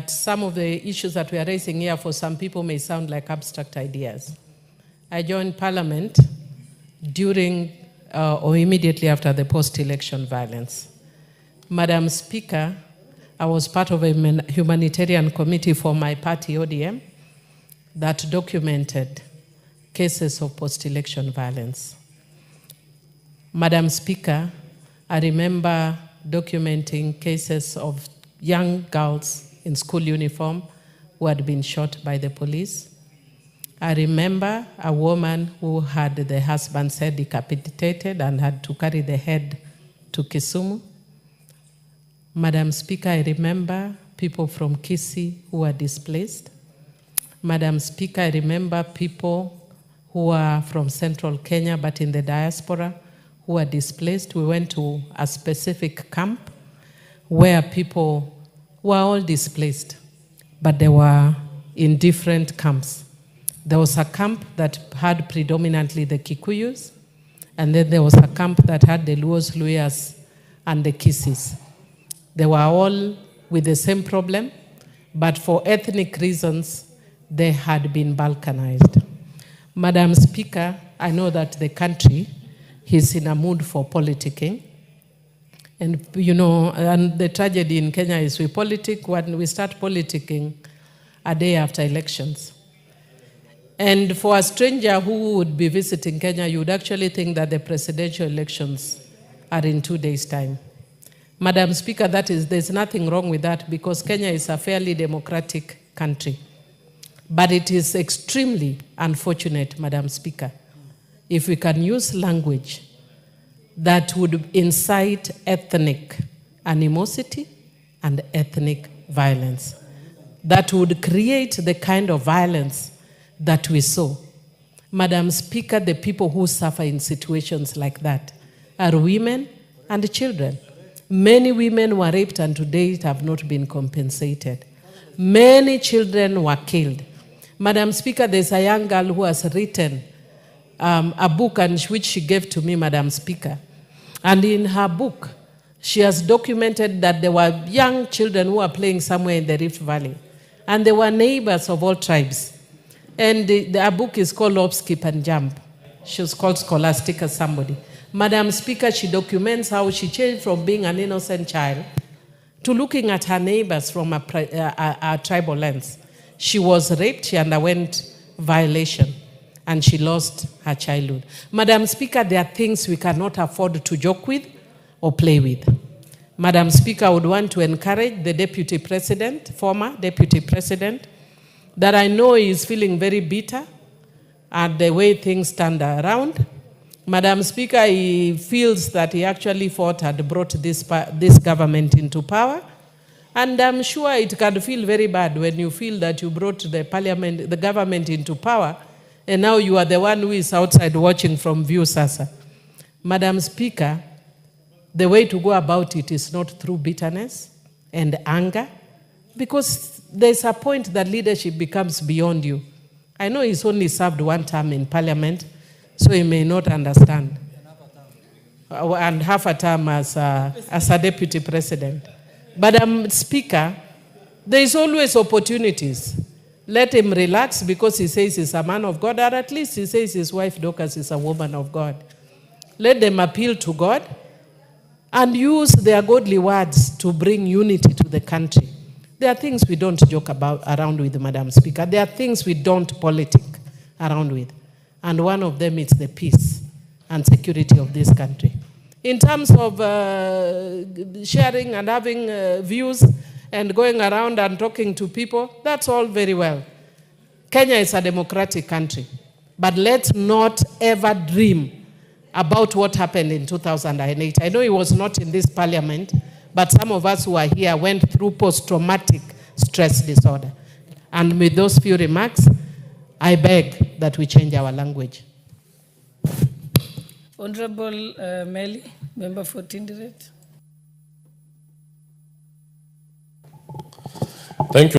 that some of the issues that we are raising here for some people may sound like abstract ideas. I joined Parliament during or immediately after the post-election violence. Madam Speaker, I was part of a humanitarian committee for my party, Odhiambo, that documented cases of post-election violence. Madam Speaker, I remember documenting cases of young girls in school uniform who had been shot by the police. I remember a woman who had the husband's head decapitated and had to carry the head to Kisumu. Madam Speaker, I remember people from Kisii who were displaced. Madam Speaker, I remember people who are from central Kenya but in the diaspora who were displaced. We went to a specific camp where people were all displaced, but they were in different camps. There was a camp that had predominantly the Kikuyus, and then there was a camp that had the Luos, Luyas, and the Kisis. They were all with the same problem, but for ethnic reasons, they had been balkanized. Madam Speaker, I know that the country is in a mood for politicking. And you know, and the tragedy in Kenya is we start politicking a day after elections. And for a stranger who would be visiting Kenya, you would actually think that the presidential elections are in 2 days' time. Madam Speaker, there's nothing wrong with that because Kenya is a fairly democratic country. But it is extremely unfortunate, Madam Speaker, if we can use language that would incite ethnic animosity and ethnic violence, that would create the kind of violence that we saw. Madam Speaker, the people who suffer in situations like that are women and children. Many women were raped and to date have not been compensated. Many children were killed. Madam Speaker, there's a young girl who has written a book which she gave to me, Madam Speaker. And in her book, she has documented that there were young children who were playing somewhere in the Rift Valley. And they were neighbors of all tribes. And her book is called Hop, Skip, and Jump. She was called Scholastica somebody. Madam Speaker, she documents how she changed from being an innocent child to looking at her neighbors from a tribal lens. She was raped, she underwent violation, and she lost her childhood. Madam Speaker, there are things we cannot afford to joke with or play with. Madam Speaker, I would want to encourage the Deputy President, former Deputy President, that I know is feeling very bitter at the way things stand around. Madam Speaker, he feels that he actually fought and brought this government into power. And I'm sure it can feel very bad when you feel that you brought the government into power, and now you are the one who is outside watching from VIUSASA. Madam Speaker, the way to go about it is not through bitterness and anger, because there's a point that leadership becomes beyond you. I know he's only served one term in Parliament, so he may not understand. And half a term as a Deputy President. But Speaker, there is always opportunities. Let him relax because he says he's a man of God, or at least he says his wife Dorcas is a woman of God. Let them appeal to God and use their godly words to bring unity to the country. There are things we don't joke around with, Madam Speaker. There are things we don't politic around with. And one of them is the peace and security of this country. In terms of sharing and having views and going around and talking to people, that's all very well. Kenya is a democratic country. But let's not ever dream about what happened in 2008. I know it was not in this Parliament, but some of us who are here went through post-traumatic stress disorder. And with those few remarks, I beg that we change our language. Honorable Millie, member for Tinderet. Thank you.